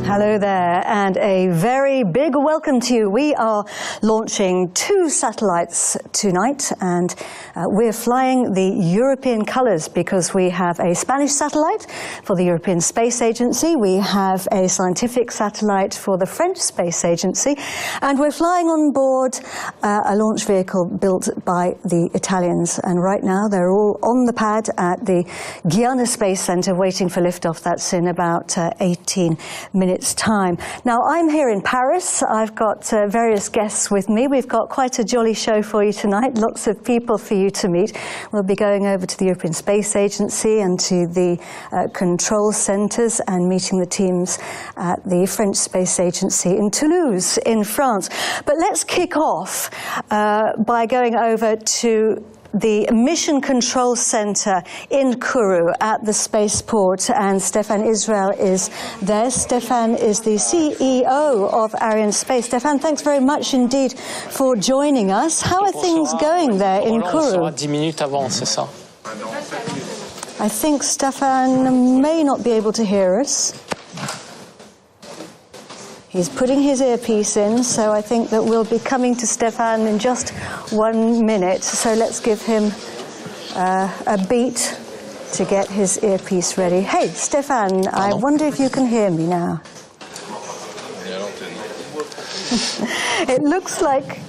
Hello there, and a very big welcome to you. We are launching 2 satellites tonight, and we're flying the European colours because we have a Spanish satellite for the European Space Agency, we have a scientific satellite for the French Space Agency, and we're flying on board a launch vehicle built by the Italians. And right now they're all on the pad at the Guyana Space Center waiting for liftoff. That's in about 18 minutes time. Now I'm here in Paris. I've got various guests with me. We've got quite a jolly show for you tonight, lots of people for you to meet. We'll be going over to the European Space Agency and to the control centres and meeting the teams at the French Space Agency in Toulouse in France. But let's kick off by going over to the Mission Control Center in Kourou at the spaceport, and Stefan Israel is there. Stefan is the CEO of Arianespace. Stefan, thanks very much indeed for joining us. How are things going there in Kourou? 10 minutes avant, c'est ça. I think Stefan may not be able to hear us. He's putting his earpiece in, so I think that we'll be coming to Stefan in just 1 minute. So let's give him a beat to get his earpiece ready. Hey, Stefan, I wonder if you can hear me now. It looks like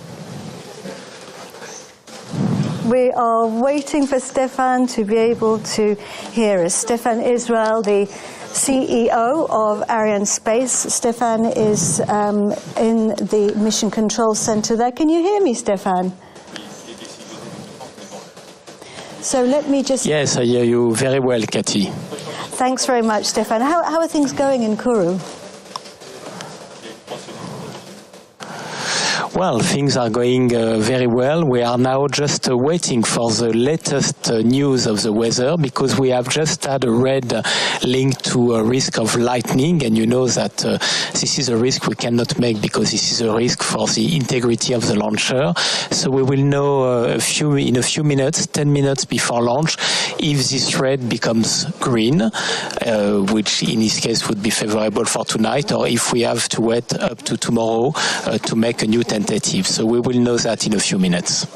we are waiting for Stefan to be able to hear us. Stefan Israel, the CEO of Arianespace. Stefan is in the Mission Control Center there. Can you hear me, Stefan? So let me just... Yes, I hear you very well, Cathy. Thanks very much, Stefan. How are things going in Kourou? Well, things are going very well. We are now just waiting for the latest news of the weather, because we have just had a red link to a risk of lightning, and you know that this is a risk we cannot make because this is a risk for the integrity of the launcher. So we will know in a few minutes, 10 minutes before launch, if this red becomes green, which in this case would be favorable for tonight, or if we have to wait up to tomorrow to make a new tentative. So we will know that in a few minutes.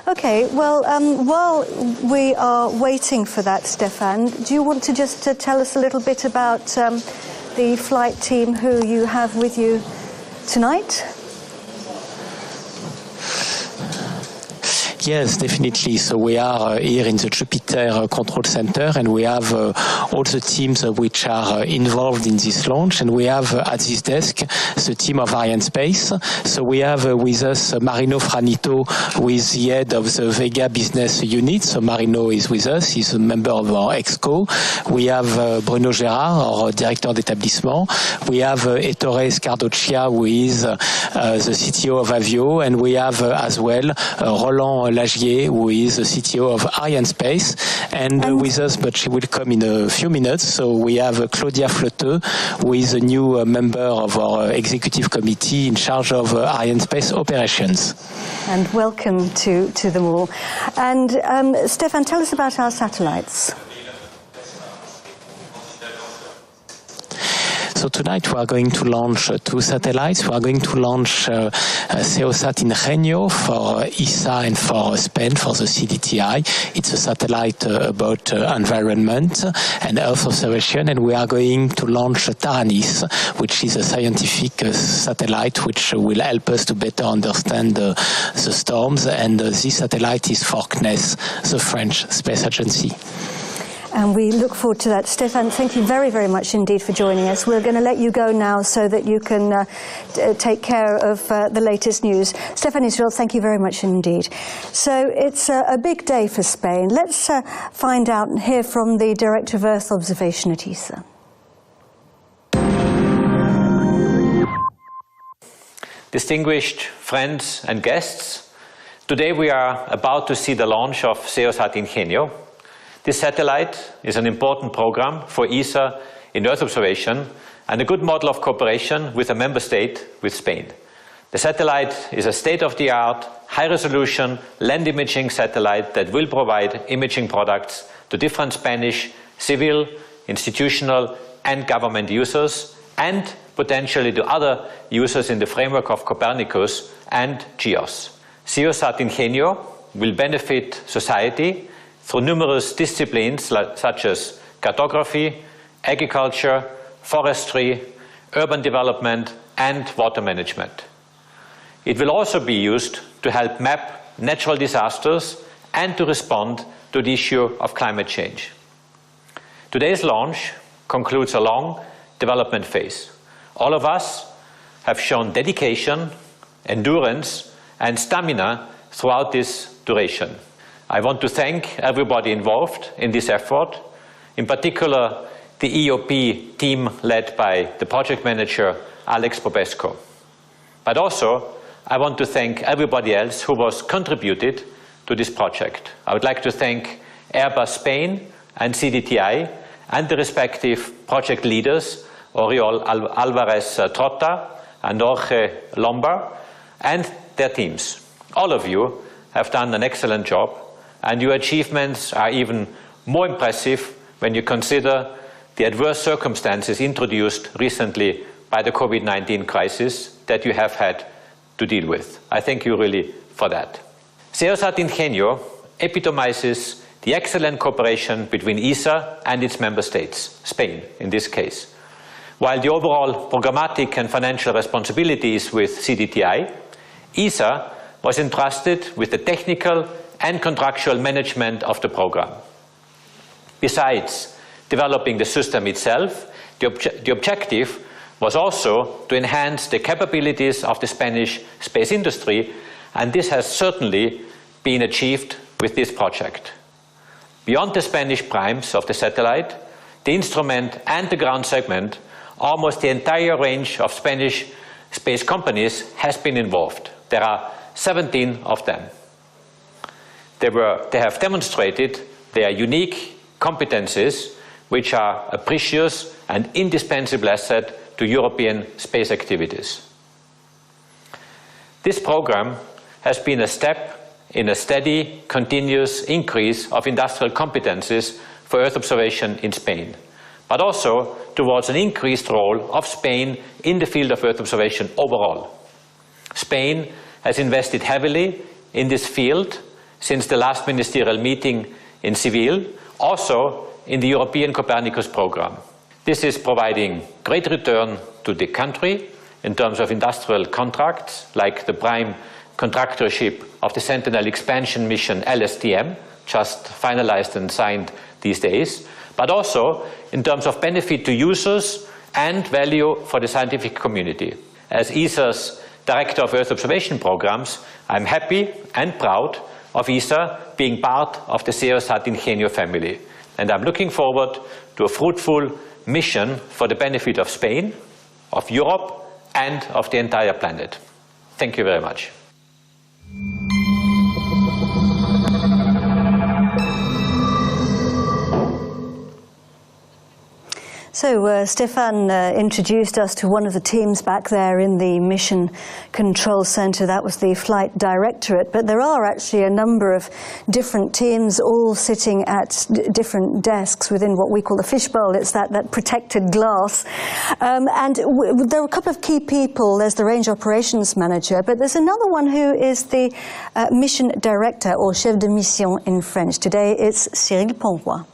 Okay, well, while we are waiting for that, Stefan, do you want to just tell us a little bit about the flight team who you have with you tonight? Yes, definitely. So we are here in the Jupiter Control Center, and we have all the teams which are involved in this launch. And we have at this desk the team of Arianespace. So we have with us Marino Franito, who is the head of the Vega business unit. So Marino is with us. He's a member of our EXCO. We have Bruno Gérard, our director d'établissement. We have Ettore Scardoccia, who is the CTO of AVUM. And we have as well Roland Lagier, who is the CTO of Arianespace, and with us, but she will come in a few minutes. So we have Claudia Flotteux, who is a new member of our executive committee in charge of Arianespace operations. And welcome to them all. And Stefan, tell us about our satellites. So tonight we are going to launch 2 satellites. We are going to launch SEOSAT-Ingenio for ESA and for Spain for the CDTI. It's a satellite about environment and Earth observation, and we are going to launch Taranis, which is a scientific satellite which will help us to better understand the storms, and this satellite is for CNES, the French Space Agency. And we look forward to that. Stefan, thank you very, very much indeed for joining us. We're going to let you go now so that you can take care of the latest news. Stefan Israel, thank you very much indeed. So it's a big day for Spain. Let's find out and hear from the Director of Earth Observation at ESA. Distinguished friends and guests, today we are about to see the launch of SEOSAT-Ingenio. This satellite is an important program for ESA in Earth observation and a good model of cooperation with a member state, with Spain. The satellite is a state-of-the-art, high-resolution land imaging satellite that will provide imaging products to different Spanish civil, institutional and government users, and potentially to other users in the framework of Copernicus and GEOS. SEOSAT-Ingenio will benefit society through numerous disciplines such as cartography, agriculture, forestry, urban development and water management. It will also be used to help map natural disasters and to respond to the issue of climate change. Today's launch concludes a long development phase. All of us have shown dedication, endurance and stamina throughout this duration. I want to thank everybody involved in this effort, in particular the EOP team led by the project manager Alex Popesco. But also, I want to thank everybody else who was contributed to this project. I would like to thank Airbus Spain and CDTI and the respective project leaders, Oriol Alvarez Trotta and Jorge Lombar, and their teams. All of you have done an excellent job, and your achievements are even more impressive when you consider the adverse circumstances introduced recently by the COVID-19 crisis that you have had to deal with. I thank you really for that. SEOSAT-Ingenio epitomizes the excellent cooperation between ESA and its member states, Spain in this case. While the overall programmatic and financial responsibility is with CDTI, ESA was entrusted with the technical and contractual management of the program. Besides developing the system itself, the objective was also to enhance the capabilities of the Spanish space industry, and this has certainly been achieved with this project. Beyond the Spanish primes of the satellite, the instrument and the ground segment, almost the entire range of Spanish space companies has been involved. There are 17 of them. They have demonstrated their unique competencies, which are a precious and indispensable asset to European space activities. This program has been a step in a steady, continuous increase of industrial competencies for Earth observation in Spain, but also towards an increased role of Spain in the field of Earth observation overall. Spain has invested heavily in this field since the last ministerial meeting in Seville, also in the European Copernicus program. This is providing great return to the country in terms of industrial contracts, like the prime contractorship of the Sentinel expansion mission LSTM, just finalized and signed these days, but also in terms of benefit to users and value for the scientific community. As ESA's Director of Earth Observation Programs, I'm happy and proud of ESA being part of the SEOSAT-Ingenio family. And I'm looking forward to a fruitful mission for the benefit of Spain, of Europe, and of the entire planet. Thank you very much. So Stefan introduced us to one of the teams back there in the Mission Control Center. That was the Flight Directorate. But there are actually a number of different teams all sitting at different desks within what we call the fishbowl. It's that protected glass. And there are a couple of key people. There's the Range Operations Manager, but there's another one who is the Mission Director, or Chef de Mission in French. Today it's Cyril Ponroy.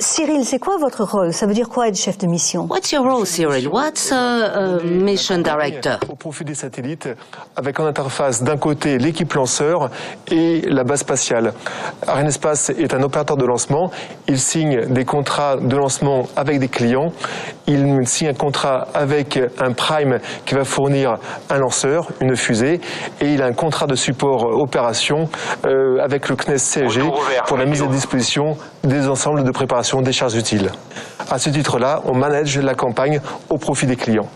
Cyril, c'est quoi votre rôle? Ça veut dire quoi être chef de mission? What's your role, Cyril? What's a mission director? Au profit des satellites, avec en interface d'un côté l'équipe lanceur et la base spatiale. Arianespace est un opérateur de lancement. Il signe des contrats de lancement avec des clients. Il signe un contrat avec un prime qui va fournir un lanceur, une fusée, et il a un contrat de support opération avec le CNES CSG pour la mise à disposition des ensembles de préparation des charges utiles. À ce titre-là, on manage la campagne au profit des clients.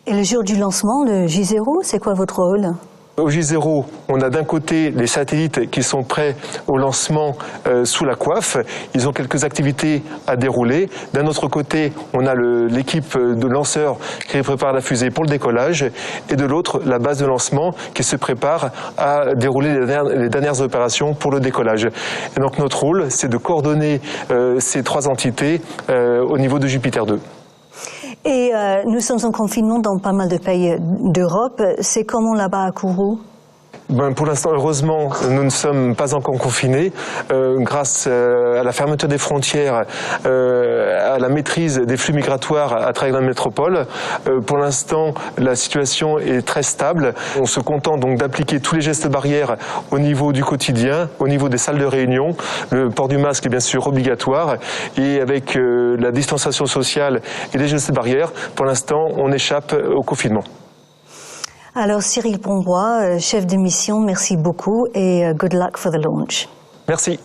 Et le jour du lancement, le J0, c'est quoi votre rôle? Au J0, on a d'un côté les satellites qui sont prêts au lancement sous la coiffe. Ils ont quelques activités à dérouler. D'un autre côté, on a l'équipe de lanceurs qui prépare la fusée pour le décollage. Et de l'autre, la base de lancement qui se prépare à dérouler les dernières opérations pour le décollage. Et donc notre rôle, c'est de coordonner ces trois entités au niveau de Jupiter 2. Et nous sommes en confinement dans pas mal de pays d'Europe. C'est comment là-bas à Kourou? Pour l'instant, heureusement, nous ne sommes pas encore confinés. Grâce à la fermeture des frontières, à la maîtrise des flux migratoires à travers la métropole, pour l'instant, la situation est très stable. On se contente donc d'appliquer tous les gestes barrières au niveau du quotidien, au niveau des salles de réunion. Le port du masque est bien sûr obligatoire. Et avec la distanciation sociale et les gestes barrières, pour l'instant, on échappe au confinement. Alors Cyril Pombois, chef de mission, merci beaucoup et good luck for the launch. Merci.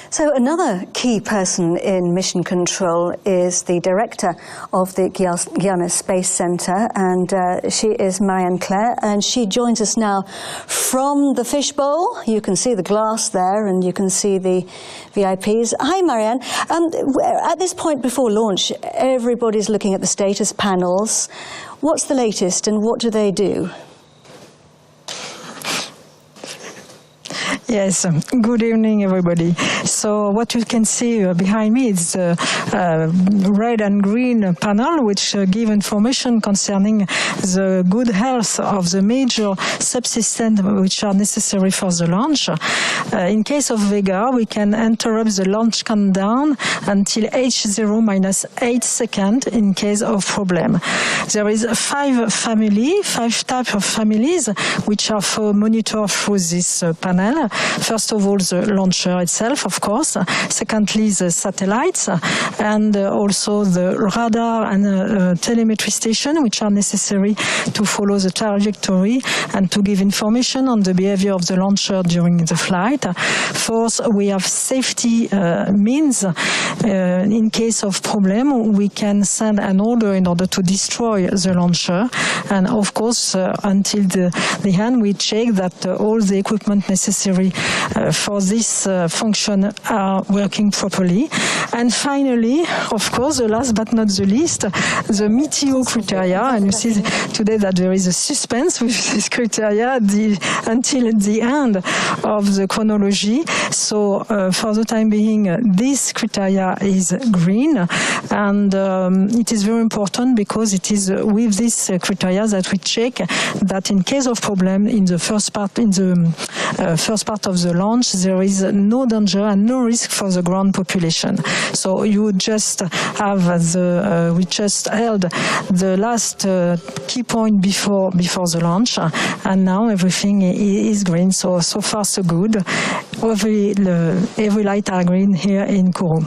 So another key person in mission control is the director of the Guyana Space Center, and she is Marianne Claire, and she joins us now from the fishbowl. You can see the glass there, and you can see the VIPs. Hi, Marianne. At this point before launch, everybody's looking at the status panels. What's the latest, and what do they do? Yes, good evening everybody. So what you can see behind me is the red and green panel which give information concerning the good health of the major subsystems which are necessary for the launch. In case of Vega, we can interrupt the launch countdown until H0-8 seconds in case of problem. There is five types of families which are monitored through this panel. First of all, the launcher itself, of course. Secondly, the satellites, and also the radar and telemetry station, which are necessary to follow the trajectory and to give information on the behavior of the launcher during the flight. Fourth, we have safety means. In case of problem, we can send an order in order to destroy the launcher. And of course, until the end, we check that all the equipment necessary for this function are working properly. And finally, of course, the last but not the least, the METEO criteria. And you see today that there is a suspense with this criteria until the end of the chronology. So for the time being, this criteria is green. And it is very important because it is with this criteria that we check that in case of problem in the first part, first part of the launch, there is no danger and no risk for the ground population. So you just have we just held the last key point before the launch, and now everything is green. So far so good. Every light are green here in Kourou.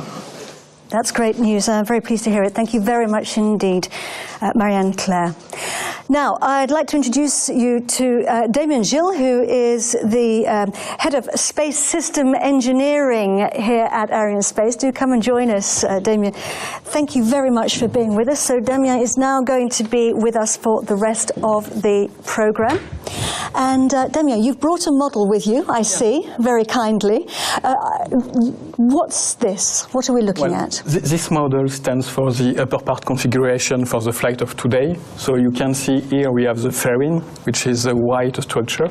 That's great news. I'm very pleased to hear it. Thank you very much indeed, Marianne Claire. Now, I'd like to introduce you to Damien Gilles, who is the head of Space System Engineering here at Arianespace. Do come and join us, Damien. Thank you very much for being with us. So Damien is now going to be with us for the rest of the program. And Damien, you've brought a model with you, I see, very kindly. What's this? What are we looking at? This model stands for the upper part configuration for the flight of today. So you can see here we have the fairing, which is a white structure,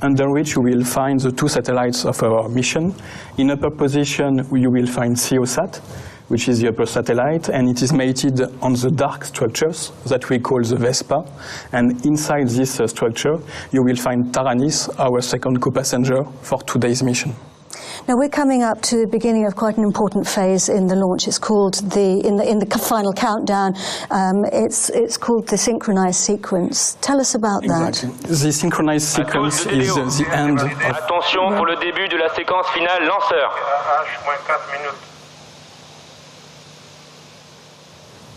under which you will find the two satellites of our mission. In upper position, you will find SEOSAT, which is the upper satellite, and it is mated on the dark structures that we call the Vespa. And inside this structure, you will find Taranis, our second co-passenger for today's mission. Now we're coming up to the beginning of quite an important phase in the launch. It's called in the final countdown. It's called the synchronized sequence. Tell us about that. The synchronized sequence is the end of... Attention pour le début de la séquence finale lanceur.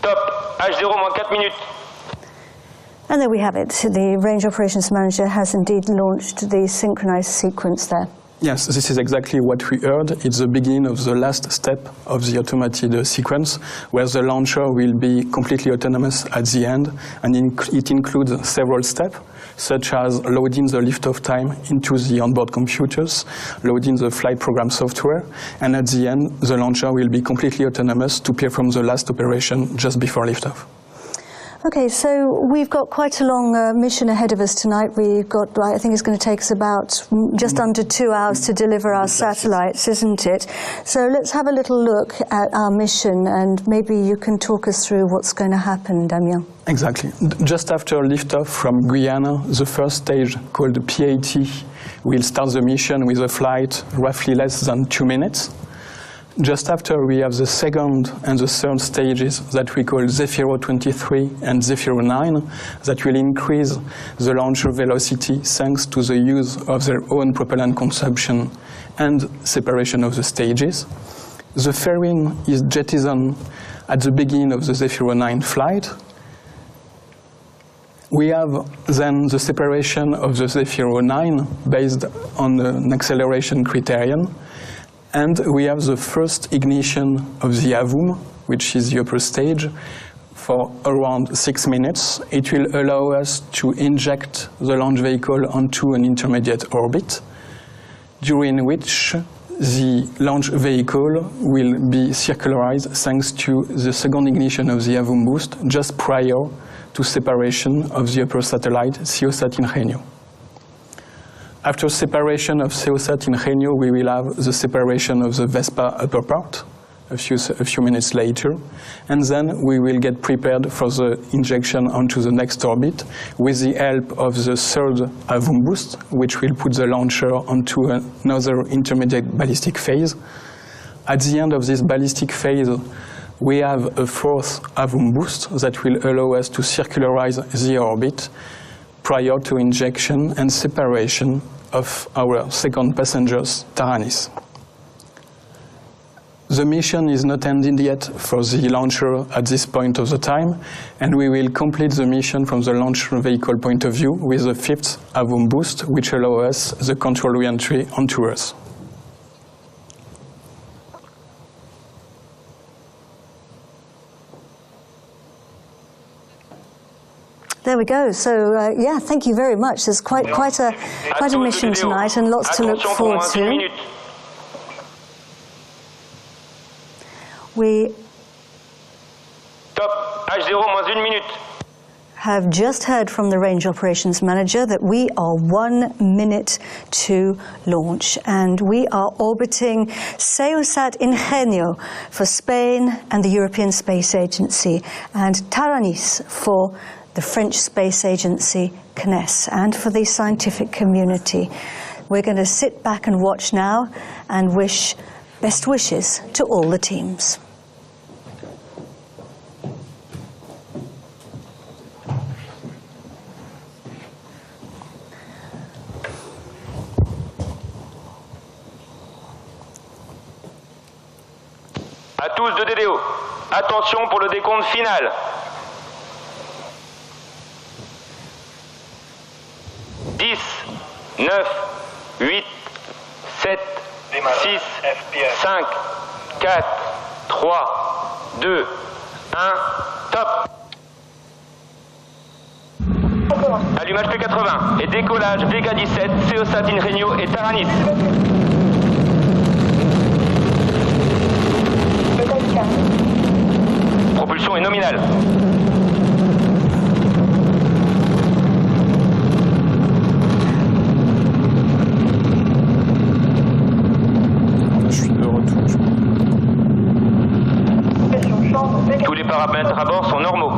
Top, H0-4 minutes. And there we have it. The Range Operations Manager has indeed launched the synchronized sequence there. Yes, this is exactly what we heard. It's the beginning of the last step of the automated sequence, where the launcher will be completely autonomous at the end, and it includes several steps, such as loading the liftoff time into the onboard computers, loading the flight program software, and at the end, the launcher will be completely autonomous to perform the last operation just before liftoff. Okay, so we've got quite a long mission ahead of us tonight. We've got, I think it's going to take us about just under 2 hours to deliver our satellites, isn't it? So let's have a little look at our mission, and maybe you can talk us through what's going to happen, Damien. Exactly. Just after liftoff from Guyana, the first stage, called the PAT, will start the mission with a flight roughly less than 2 minutes. Just after, we have the second and the third stages that we call Zephyro 23 and Zephyro 9 that will increase the launcher velocity thanks to the use of their own propellant consumption and separation of the stages. The fairing is jettisoned at the beginning of the Zephyro 9 flight. We have then the separation of the Zephyro 9 based on an acceleration criterion. And we have the first ignition of the AVUM, which is the upper stage, for around 6 minutes. It will allow us to inject the launch vehicle onto an intermediate orbit, during which the launch vehicle will be circularized thanks to the second ignition of the AVUM boost just prior to separation of the upper satellite, SEOSAT-Ingenio. After separation of SEOSAT-Ingenio, we will have the separation of the Vespa upper part a few minutes later, and then we will get prepared for the injection onto the next orbit with the help of the third AVUM boost, which will put the launcher onto another intermediate ballistic phase. At the end of this ballistic phase, we have a fourth AVUM boost that will allow us to circularize the orbit prior to injection and separation of our second passengers, Taranis. The mission is not ended yet for the launcher at this point of the time, and we will complete the mission from the launch vehicle point of view with the fifth AVUM boost, which allows us the control re-entry onto Earth. There we go. So yeah, thank you very much. There's quite a mission tonight, and lots to look forward to. We Top, H0-1 minute. Have just heard from the Range Operations Manager that we are 1 minute to launch, and we are orbiting SEOSAT-Ingenio for Spain and the European Space Agency, and Taranis for the French Space Agency, CNES, and for the scientific community. We're going to sit back and watch now and wish best wishes to all the teams. À tous de DDO, attention pour le décompte final. 10, 9, 8, 7, 6, 5, 4, 3, 2, 1, top. Allumage P80 et décollage Vega 17, SEOSAT-Ingenio et Taranis. Propulsion est nominale. Tous les paramètres à bord sont normaux.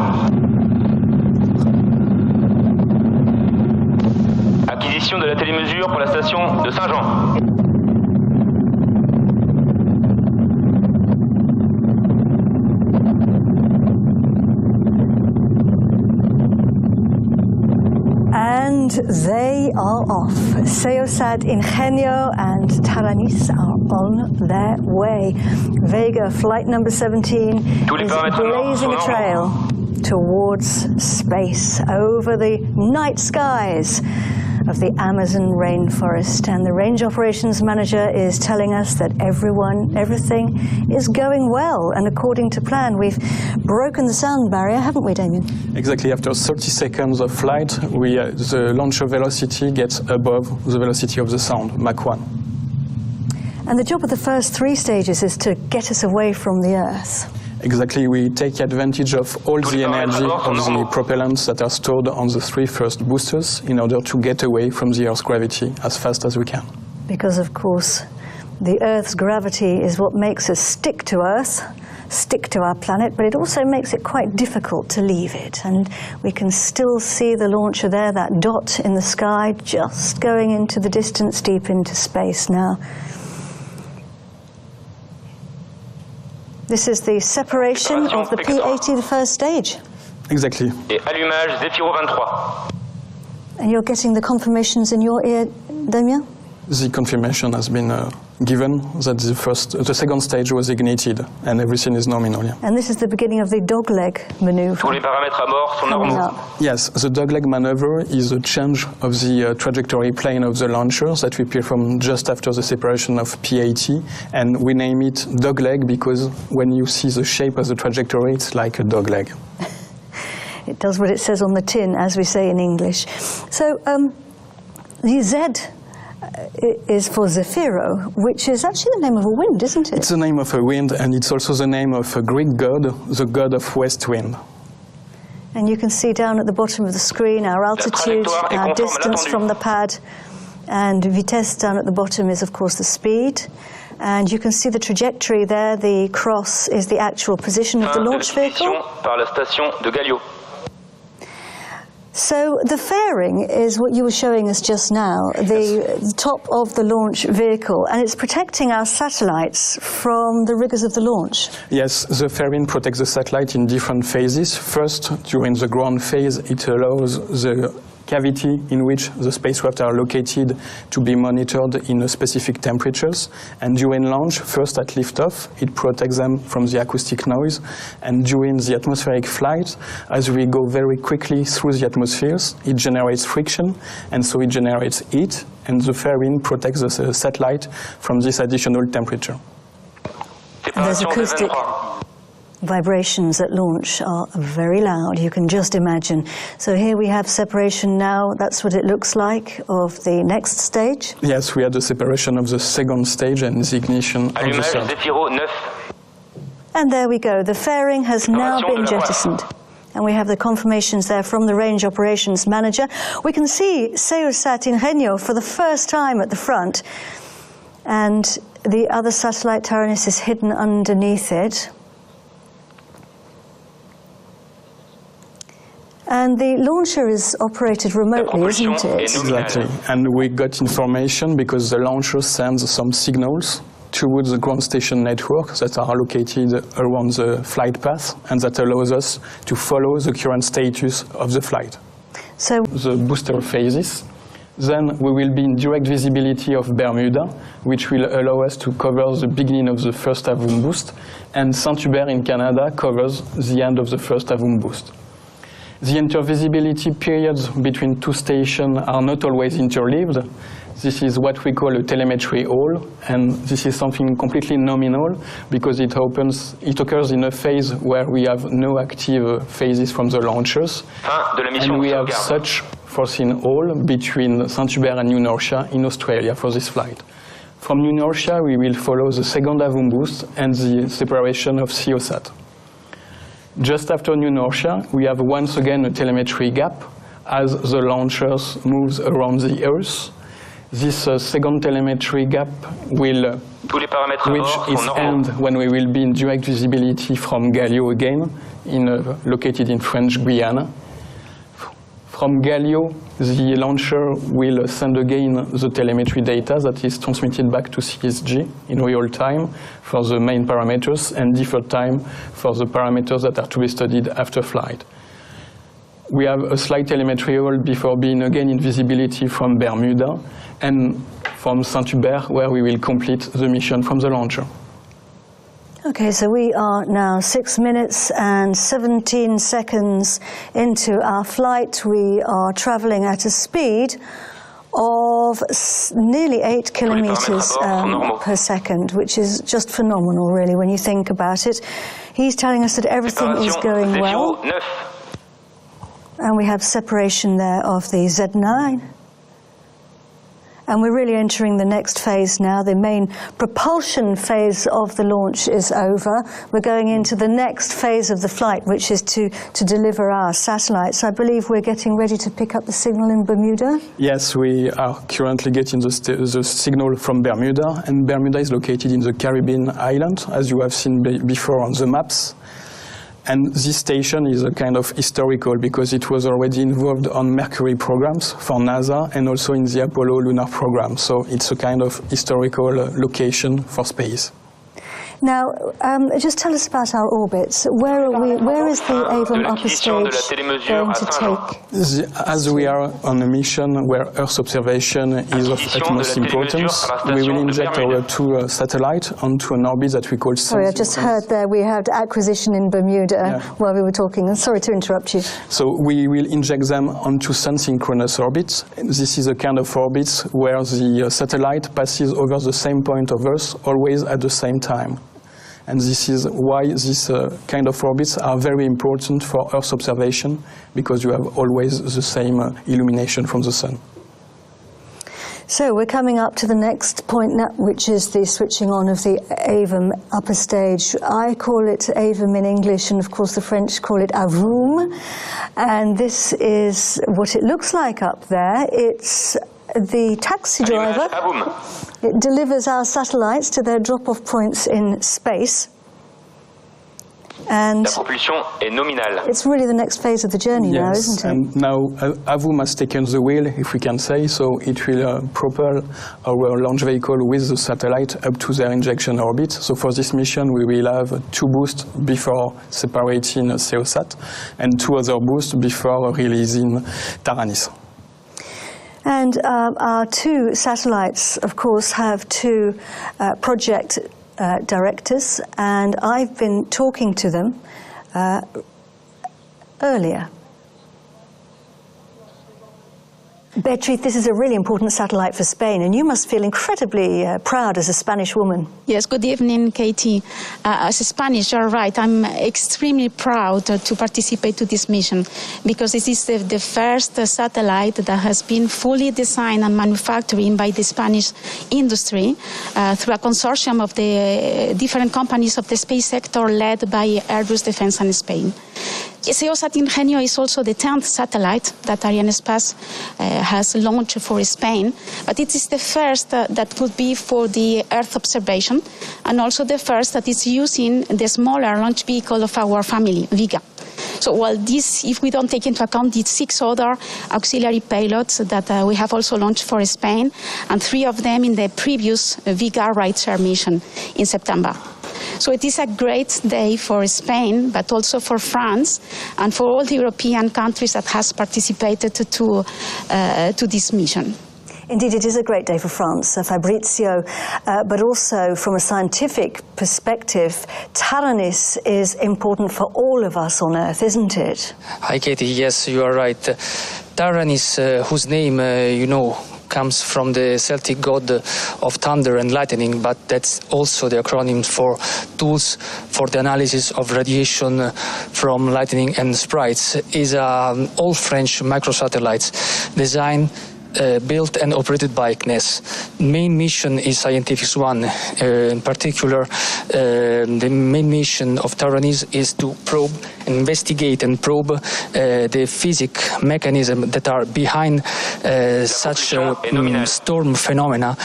Acquisition de la télémesure pour la station de Saint-Jean. And they are off. SEOSAT-Ingenio and Taranis are on their way. Vega Flight number 17 is blazing a trail towards space over the night skies of the Amazon rainforest. And the range operations manager is telling us that everything is going well. And according to plan, we've broken the sound barrier, haven't we, Damien? Exactly. After 30 seconds of flight, the launcher velocity gets above the velocity of the sound, Mach 1. And the job of the first 3 stages is to get us away from the Earth. Exactly, we take advantage of all the energy of the propellants that are stored on the 3 first boosters in order to get away from the Earth's gravity as fast as we can. Because, of course, the Earth's gravity is what makes us stick to Earth, stick to our planet, but it also makes it quite difficult to leave it. And we can still see the launcher there, that dot in the sky, just going into the distance, deep into space now. This is the separation of the P-80, the first stage. Exactly. Et allumage Zefiro 23. And you're getting the confirmations in your ear, Damien? The confirmation has been given that the second stage was ignited and everything is nominal. And this is the beginning of the dogleg maneuver. Tous les paramètres à bord sont normaux. Yes, the dogleg maneuver is a change of the trajectory plane of the launcher that we perform just after the separation of P-80, and we name it dogleg because when you see the shape of the trajectory, it's like a dogleg. It does what it says on the tin, as we say in English. So the Z is for Zefiro, which is actually the name of a wind, isn't it? It's the name of a wind, and it's also the name of a Greek god, the god of west wind. And you can see down at the bottom of the screen our altitude, our distance from the pad, and vitesse down at the bottom is, of course, the speed. And you can see the trajectory there. The cross is the actual position of the launch vehicle. Par la station de Galio. So the fairing is what you were showing us just now, the top of the launch vehicle, and it's protecting our satellites from the rigors of the launch. Yes, the fairing protects the satellite in different phases. First, during the ground phase, it allows the cavity in which the spacecraft are located to be monitored in specific temperatures. And during launch, first at liftoff, it protects them from the acoustic noise. And during the atmospheric flight, as we go very quickly through the atmospheres, it generates friction, and so it generates heat, and the fairing protects the satellite from this additional temperature. And those acoustic vibrations at launch are very loud, you can just imagine. So here we have separation now, that's what it looks like, of the next stage. Yes, we had the separation of the second stage and the ignition of the third. Zefiro 9. And there we go, the fairing has now been jettisoned. And we have the confirmations there from the range operations manager. We can see SEOSAT-Ingenio for the first time at the front. And the other satellite, Taranis, is hidden underneath it. And the launcher is operated remotely, isn't it? Exactly. And we got information because the launcher sends some signals towards the ground station network that are located around the flight path, and that allows us to follow the current status of the flight. So the booster phases. Then we will be in direct visibility of Bermuda, which will allow us to cover the beginning of the first AVUM boost, and Saint-Hubert in Canada covers the end of the first AVUM boost. The intervisibility periods between two stations are not always interleaved. This is what we call a telemetry hole, and this is something completely nominal because it occurs in a phase where we have no active phases from the launchers, and we have such foreseen hole between Saint-Hubert and New Norcia in Australia for this flight. From New Norcia, we will follow the second AVUM boost and the separation of SEOSAT. Just after New Norcia, we have once again a telemetry gap as the launchers moves around the Earth. This second telemetry gap will reach its end when we will be in direct visibility from Galio again, located in French Guyana. From Galio, the launcher will send again the telemetry data that is transmitted back to CSG in real time for the main parameters and deferred time for the parameters that are to be studied after flight. we have a slight telemetry hold before being again in visibility from Bermuda and from Saint-Hubert, where we will complete the mission from the launcher. Okay, so we are now 6 minutes and 17 seconds into our flight. We are traveling at a speed of nearly 8 kilometers per second, which is just phenomenal, really, when you think about it. He's telling us that everything is going well. And we have separation there of the Z9. And we're really entering the next phase now. The main propulsion phase of the launch is over. We're going into the next phase of the flight, which is to deliver our satellites. I believe we're getting ready to pick up the signal in Bermuda? Yes, we are currently getting the signal from Bermuda, and Bermuda is located in the Caribbean island, as you have seen before on the maps. And this station is a kind of historical because it was already involved on Mercury programs for NASA and also in the Apollo lunar program. So it's a kind of historical location for space. Now, just tell us about our orbits. Where are we? Where is the AVUM upper stage going to take? As we are on a mission where Earth observation is of utmost importance, we will inject our 2 satellites onto an orbit that we call... Sorry, I just heard there we had acquisition in Bermuda while we were talking. Sorry to interrupt you. So we will inject them onto sun-synchronous orbits. This is a kind of orbits where the satellite passes over the same point of Earth, always at the same time. And this is why these kind of orbits are very important for Earth observation, because you have always the same illumination from the sun. So we're coming up to the next point now, which is the switching on of the AVUM upper stage. I call it AVUM in English, and of course the French call it AVUM. And this is what it looks like up there. It's the taxi driver. It delivers our satellites to their drop-off points in space. And la propulsion est nominale. It's really the next phase of the journey now, isn't it? And now AVUM has taken the wheel, if we can say, so it will propel our launch vehicle with the satellite up to their injection orbit. So for this mission, we will have 2 boosts before separating SEOSAT and 2 other boosts before releasing Taranis. And our 2 satellites, of course, have 2 project directors, and I've been talking to them earlier. Beatriz, this is a really important satellite for Spain, and you must feel incredibly proud as a Spanish woman. Yes, good evening, Katie. As a Spanish, you're right, I'm extremely proud to participate to this mission, because this is the first satellite that has been fully designed and manufactured by the Spanish industry through a consortium of the different companies of the space sector led by Airbus Defence and Spain. SEOSAT-Ingenio is also the 10th satellite that Arianespace has launched for Spain, but it is the first that would be for the Earth observation, and also the first that is using the smaller launch vehicle of our family, Vega. So while this, if we don't take into account the 6 other auxiliary payloads that we have also launched for Spain, and 3 of them in the previous Vega Rideshare mission in September. So it is a great day for Spain, but also for France and for all the European countries that has participated to this mission. Indeed, it is a great day for France, Fabrizio, but also from a scientific perspective, Taranis is important for all of us on Earth, isn't it? Hi, Katie. Yes, you are right. Taranis, whose name, you know, comes from the Celtic god of thunder and lightning, but that's also the acronym for tools for the analysis of radiation from lightning and sprites, is all French microsatellites designed, built and operated by CNES. Main mission is scientific one. In particular, the main mission of Taranis is to probe, investigate and probe the physics mechanism that are behind such storm phenomena,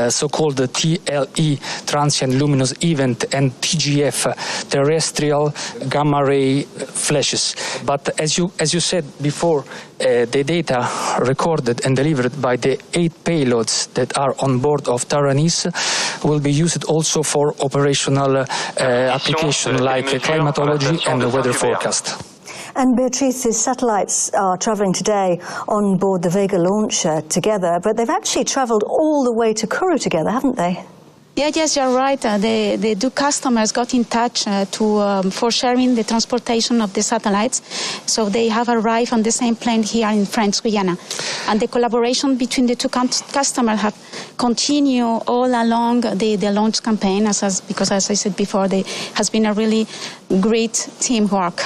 so-called TLE, transient luminous event, and TGF, terrestrial gamma ray flashes. But as you said before, the data recorded and delivered by the 8 payloads that are on board of Taranis will be used also for operational application like climatology and weather forecast. And Beatrice's satellites are travelling today on board the Vega launcher together, but they've actually travelled all the way to Kourou together, haven't they? Yeah, yes, you're right. The two customers got in touch for sharing the transportation of the satellites. So they have arrived on the same plane here in French Guyana. And the collaboration between the two customers have continued all along the launch campaign, because as I said before, there has been a really great teamwork.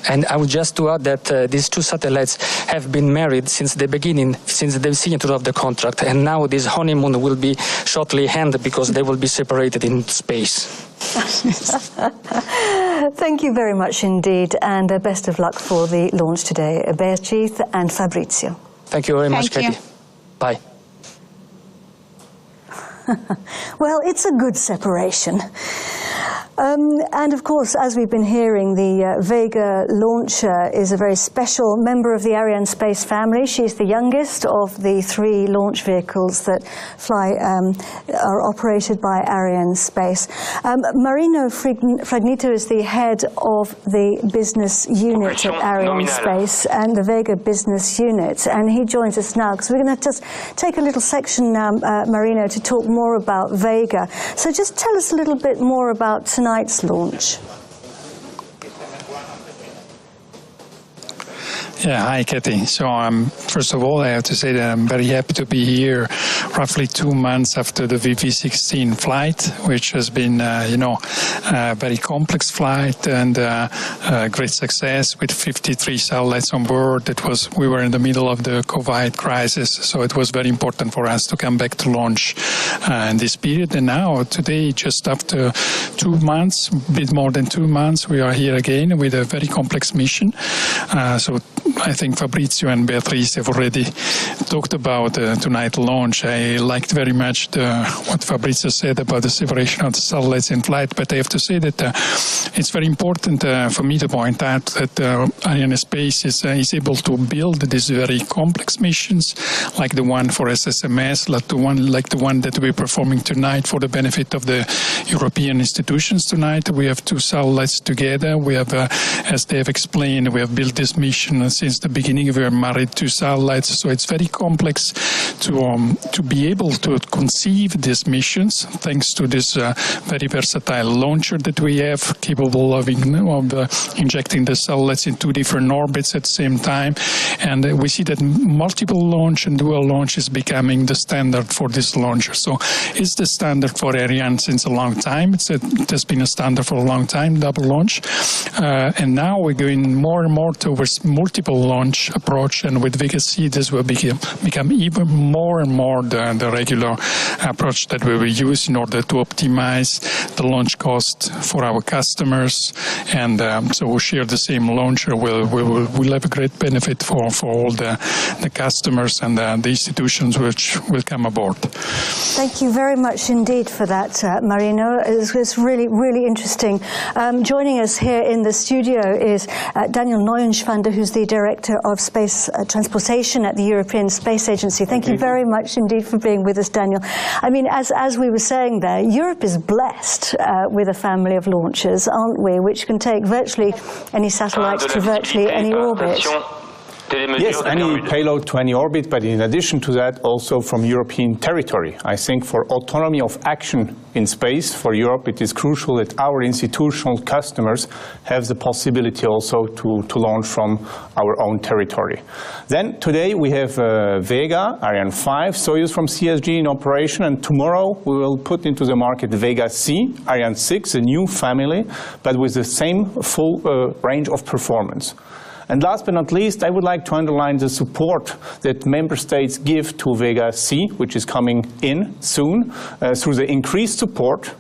And I would just to add that these two satellites have been married since the beginning, since the signature of the contract, and now this honeymoon will be shortly ended because they will be separated in space. Thank you very much indeed, and best of luck for the launch today, Beatrice and Fabrizio. Thank you very much, Katie. Bye. Well, it's a good separation. And of course, as we've been hearing, the Vega launcher is a very special member of the Arianespace family. She's the youngest of the 3 launch vehicles that are operated by Arianespace. Marino Fragnito is the head of the business unit at Arianespace and the Vega business unit, and he joins us now because we're going to just take a little section now, Marino, to talk more about Vega. So just tell us a little bit more about tonight's launch. Yeah, hi, Katie. So first of all, I have to say that I'm very happy to be here roughly 2 months after the VV16 flight, which has been, a very complex flight and great success with 53 satellites on board. We were in the middle of the COVID crisis, so it was very important for us to come back to launch in this period. And now, today, just after 2 months, a bit more than 2 months, we are here again with a very complex mission. So I think Fabrizio and Beatrice have already talked about tonight's launch. I liked very much what Fabrizio said about the separation of the satellites in flight, but I have to say that it's very important for me to point out that Arianespace is able to build these very complex missions, like the one for SSMS, like the one that we're performing tonight for the benefit of the European institutions tonight. We have 2 satellites together. We have, as they have explained, we have built this mission since the beginning. We are married to satellites, so it's very complex to be able to conceive these missions thanks to this very versatile launcher that we have, capable of injecting the satellites in 2 different orbits at the same time. And we see that multiple launch and dual launch is becoming the standard for this launcher. So it's the standard for Ariane since a long time. It has been a standard for a long time, double launch. And now we're going more and more towards multiple launch approach, and with Vega C this will become even more and more the regular approach that we will use in order to optimize the launch cost for our customers. And so we'll share the same launcher. We'll have a great benefit for all the customers and the institutions which will come aboard. Thank you very much indeed for that, Marino. It's really, really interesting. Joining us here in the studio is Daniel Neuenschwander, who's the Director of Space Transportation at the European Space Agency. Thank you very much indeed for being with us, Daniel. I mean, as we were saying there, Europe is blessed with a family of launchers, aren't we, which can take virtually any satellites to virtually any orbit. Yes, any payload to any orbit, but in addition to that, also from European territory. I think for autonomy of action in space for Europe, it is crucial that our institutional customers have the possibility also to launch from our own territory. Then today we have Vega, Ariane 5, Soyuz from CSG in operation, and tomorrow we will put into the market Vega C, Ariane 6, a new family, but with the same full range of performance. And last but not least, I would like to underline the support that member states give to Vega C, which is coming in soon, through the increased support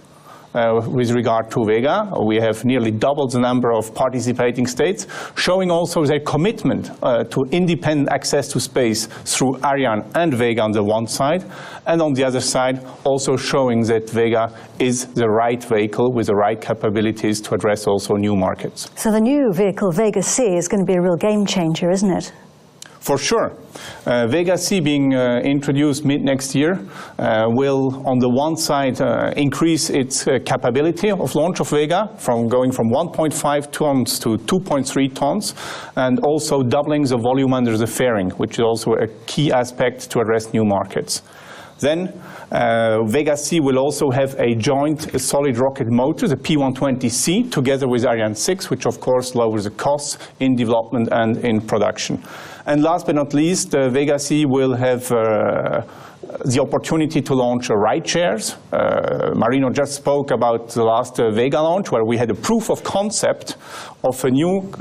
with regard to Vega. We have nearly doubled the number of participating states, showing also their commitment to independent access to space through Ariane and Vega on the one side, and on the other side also showing that Vega is the right vehicle with the right capabilities to address also new markets. So the new vehicle, Vega C, is going to be a real game changer, isn't it? For sure. Vega C being introduced mid-next year will, on the one side, increase its capability of launch of Vega, going from 1.5 tons to 2.3 tons, and also doubling the volume under the fairing, which is also a key aspect to address new markets. Then Vega C will also have a joint solid rocket motor, the P120C, together with Ariane 6, which of course lowers the costs in development and in production. And last but not least, Vega C will have the opportunity to launch ride shares. Marino just spoke about the last Vega launch, where we had a proof of concept of a new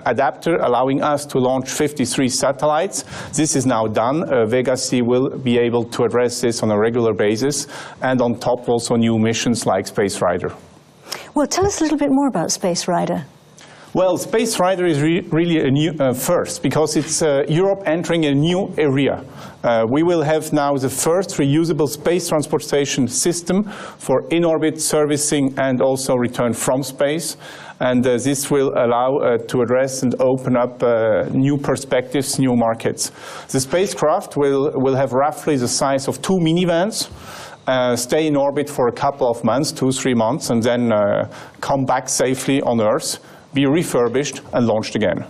adapter allowing us to launch 53 satellites. This is now done. Vega C will be able to address this on a regular basis, and on top also new missions like Space Rider. Well, tell us a little bit more about Space Rider. Well, Space Rider is really a new first, because it's Europe entering a new area. We will have now the first reusable space transportation system for in-orbit servicing and also return from space. And this will allow to address and open up new perspectives, new markets. The spacecraft will have roughly the size of 2 minivans. Stay in orbit for a couple of months, 2-3 months, and then come back safely on Earth, be refurbished and launched again.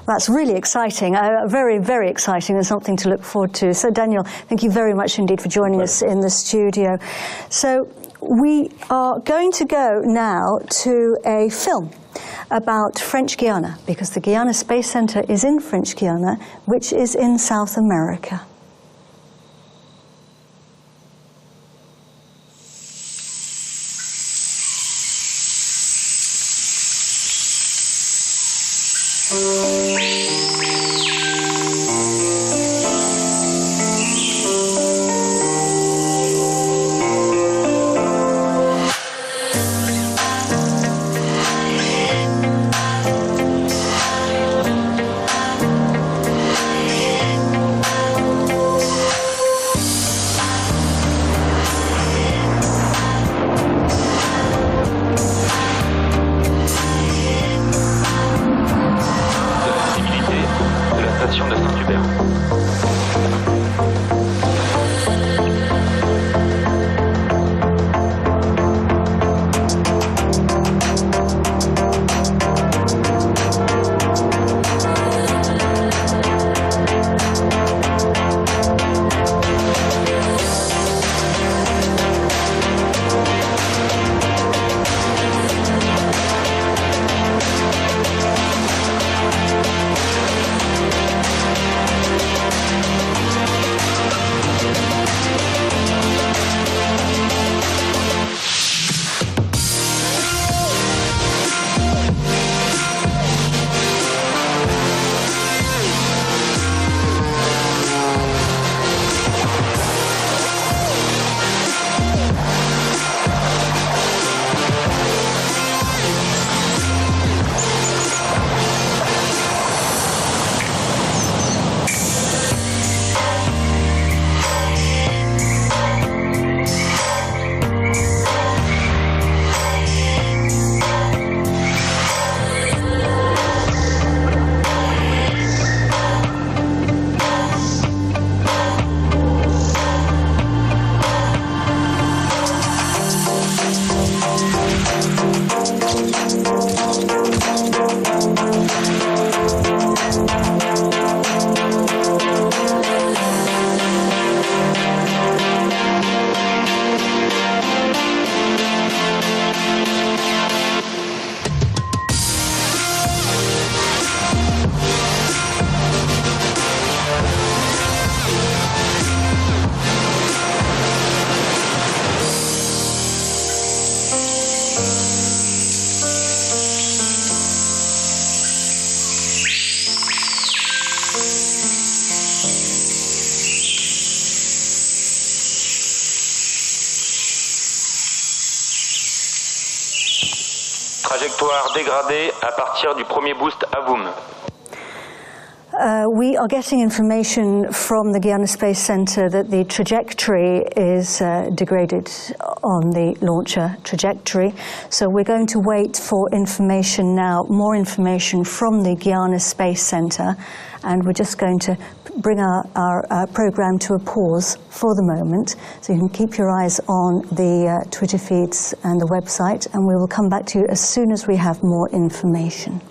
That's really exciting, very, very exciting, and something to look forward to. So Daniel, thank you very much indeed for joining us in the studio. So we are going to go now to a film about French Guiana, because the Guyana Space Center is in French Guiana, which is in South America. Trajectoire dégradée à partir du premier boost AVUM. we are getting information from the Guyana Space Center that the trajectory is degraded on the launcher trajectory. So we're going to wait for information now, more information from the Guyana Space Center, and we're just going to bring our program to a pause for the moment. So you can keep your eyes on the Twitter feeds and the website, and we will come back to you as soon as we have more information.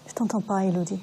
Je t'entends pas, Elodie.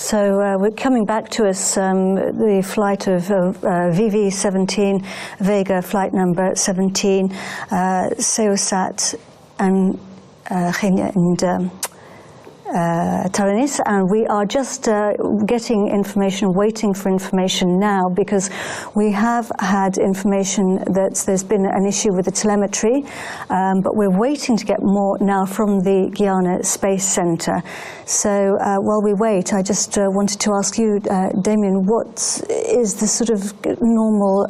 So we're coming back to us the flight of VV17, Vega Flight number 17, SEOSAT-Ingenio and Taranis, and we are just getting information, waiting for information now, because we have had information that there's been an issue with the telemetry, but we're waiting to get more now from the Guyana Space Center. So while we wait, I just wanted to ask you, Damien, what is the sort of normal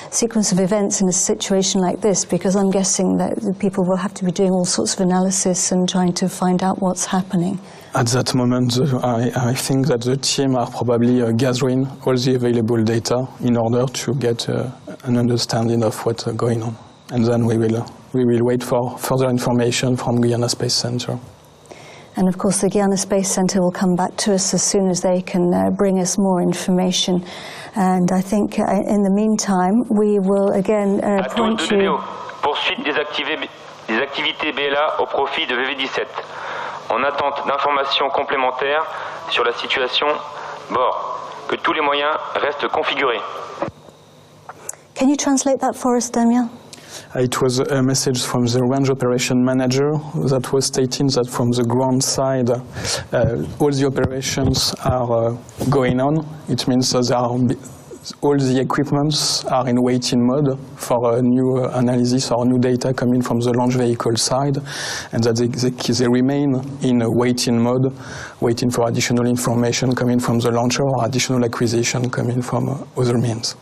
sequence of events in a situation like this? Because I'm guessing that the people will have to be doing all sorts of analysis and trying to find out what's happening. At that moment, I think that the team are probably gathering all the available data in order to get an understanding of what's going on. And then we will wait for further information from Guyana Space Center. And of course the Guyana Space Center will come back to us as soon as they can bring us more information. And I think in the meantime we will again point you... Poursuite des activités BLA au profit de VV17. En attente d'informations complémentaires sur la situation bord. Que tous les moyens restent configurés. Can you translate that for us, Damien? It was a message from the range operation manager that was stating that from the ground side all the operations are going on. It means that all the equipments are in waiting mode for a new analysis or new data coming from the launch vehicle side, and that they remain in a waiting mode, waiting for additional information coming from the launcher or additional acquisition coming from other means.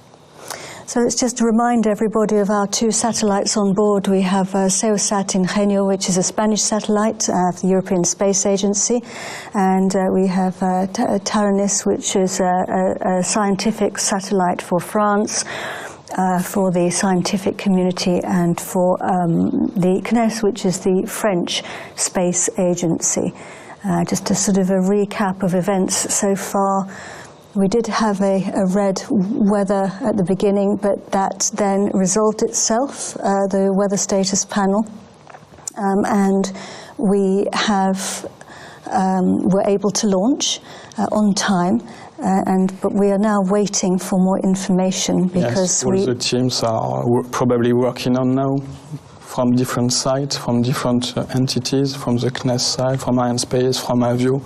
So let's just remind everybody of our two satellites on board. We have SEOSAT-Ingenio, which is a Spanish satellite of the European Space Agency, and we have Taranis, which is a scientific satellite for France, for the scientific community, and for the CNES, which is the French Space Agency. Just a sort of a recap of events so far. We did have a red weather at the beginning, but that then resolved itself, the weather status panel, and we were able to launch on time, but we are now waiting for more information because all the teams are probably working on now. From different sites, from different entities, from the CNES side, from Arianespace, from AVUM.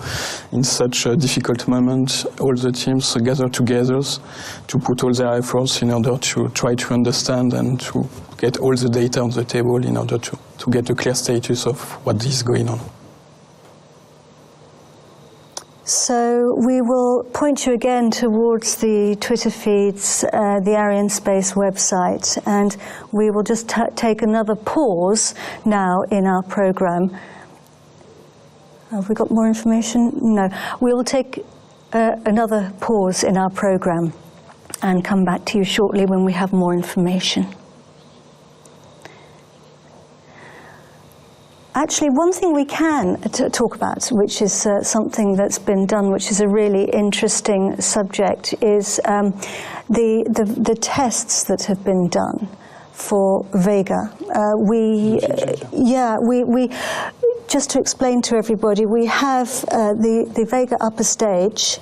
In such a difficult moment, all the teams gather together to put all their efforts in order to try to understand and to get all the data on the table in order to get a clear status of what is going on. So we will point you again towards the Twitter feeds, the Arianespace website, and we will just take another pause now in our program. Have we got more information? No. We will take another pause in our program and come back to you shortly when we have more information. Actually, one thing we can talk about, which is something that's been done, which is a really interesting subject, is the tests that have been done for Vega. We just to explain to everybody, we have the Vega upper stage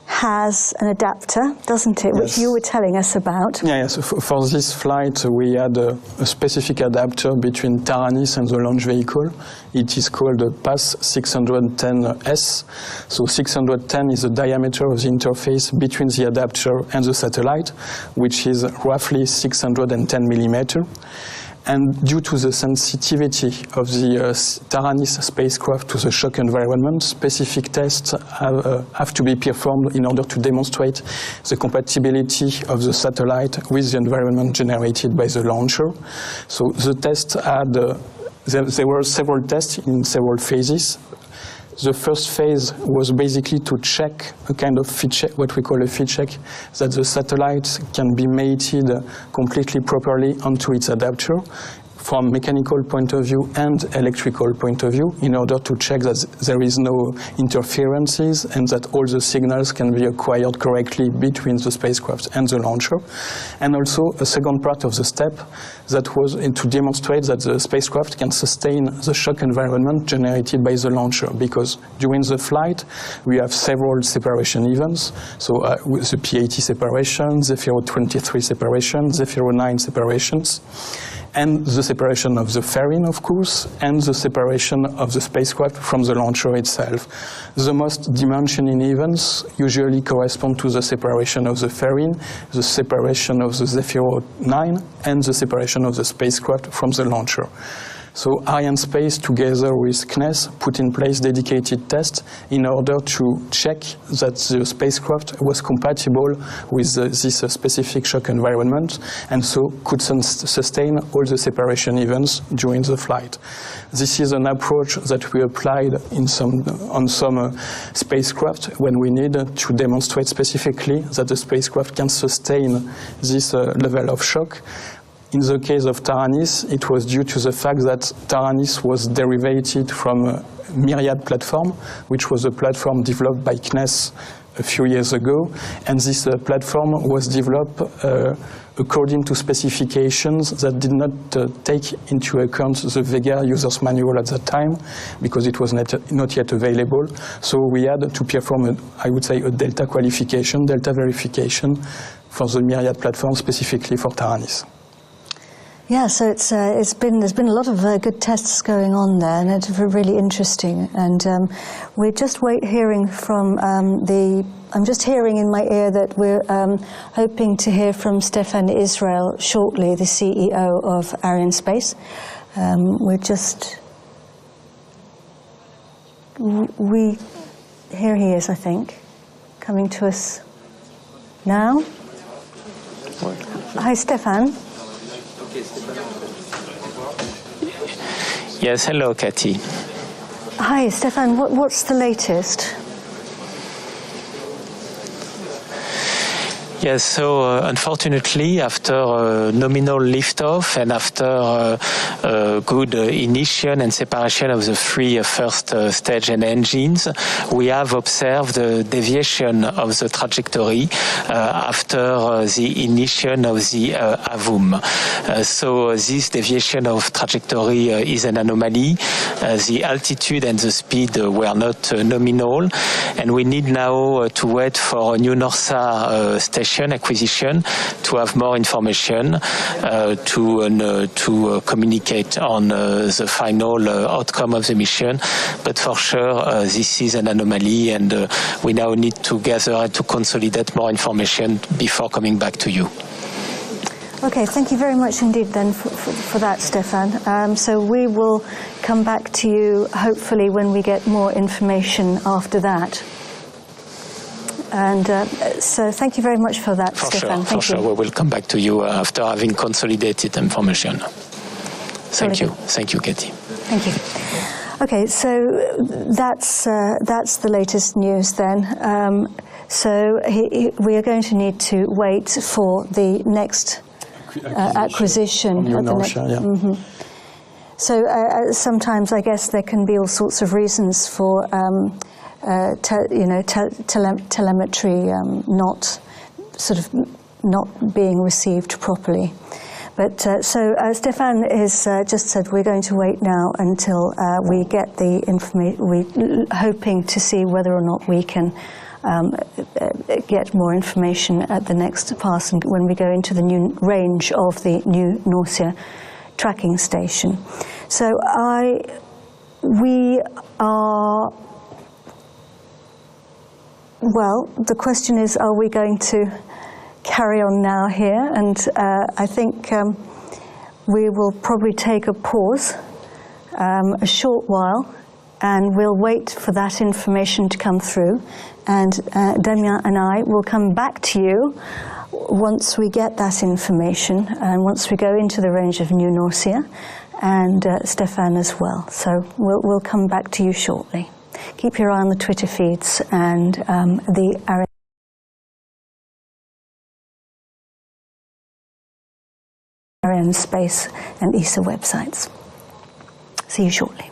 has an adapter, doesn't it, which you were telling us about. Yes, for this flight we had a specific adapter between Taranis and the launch vehicle. It is called a PASS 610S. So 610 is the diameter of the interface between the adapter and the satellite, which is roughly 610 millimeters. And due to the sensitivity of the Taranis spacecraft to the shock environment, specific tests have to be performed in order to demonstrate the compatibility of the satellite with the environment generated by the launcher. So the tests had, there were several tests in several phases. The first phase was basically to check a kind of fit check, what we call a fit check, that the satellite can be mated completely properly onto its adapter from mechanical point of view and electrical point of view, in order to check that there is no interferences and that all the signals can be acquired correctly between the spacecraft and the launcher. And also a second part of the step that was to demonstrate that the spacecraft can sustain the shock environment generated by the launcher, because during the flight we have several separation events, so with the P80 separation, Zephyr 23 separation, Zephyr 9 separations, and the separation of the fairing, of course, and the separation of the spacecraft from the launcher itself. The most dimensioning events usually correspond to the separation of the fairing, the separation of the Zephyr 9, and the separation of the spacecraft from the launcher. So Arianespace, together with CNES, put in place dedicated tests in order to check that the spacecraft was compatible with this specific shock environment, and so could sustain all the separation events during the flight. This is an approach that we applied on some spacecraft when we need to demonstrate specifically that the spacecraft can sustain this level of shock. In the case of Taranis, it was due to the fact that Taranis was derivated from a Myriad platform, which was a platform developed by CNES a few years ago, and this platform was developed according to specifications that did not take into account the Vega user's manual at that time, because it was not yet available. So we had to perform, I would say, a delta qualification, delta verification for the Myriad platform specifically for Taranis. Yeah, so there's been a lot of good tests going on there, and it's really interesting. And we're just hearing from I'm just hearing in my ear that we're hoping to hear from Stefan Israel shortly, the CEO of Arianespace. Here he is, I think, coming to us now. Hi, Stefan. Yes, hello, Cathy. Hi, Stefan. What's the latest? Yes, so unfortunately, after nominal liftoff and after good ignition and separation of the three first stage and engines, we have observed a deviation of the trajectory after the ignition of the AVUM. So this deviation of trajectory is an anomaly. The altitude and the speed were not nominal, and we need now to wait for a new NORSA station acquisition to have more information to communicate on the final outcome of the mission. But for sure, this is an anomaly, and we now need to gather and to consolidate more information before coming back to you. Okay, thank you very much indeed then for that, Stefan. So we will come back to you hopefully when we get more information after that. And so thank you very much for that, Stefan. For sure, we will come back to you after having consolidated information. Thank you. Thank you, Katie. Thank you. Okay, so that's the latest news then. So we are going to need to wait for the next acquisition. So sometimes I guess there can be all sorts of reasons for telemetry not being received properly. But so Stefan has just said we're going to wait now until we get the information. We're hoping to see whether or not we can get more information at the next pass and when we go into the new range of the new Norcia tracking station. So we are. Well, the question is, are we going to carry on now here? And I think we will probably take a pause, a short while, and we'll wait for that information to come through. And Damien and I will come back to you once we get that information and once we go into the range of New Norcia, and Stefan as well. So we'll come back to you shortly. Keep your eye on the Twitter feeds and the Arianespace and ESA websites. See you shortly.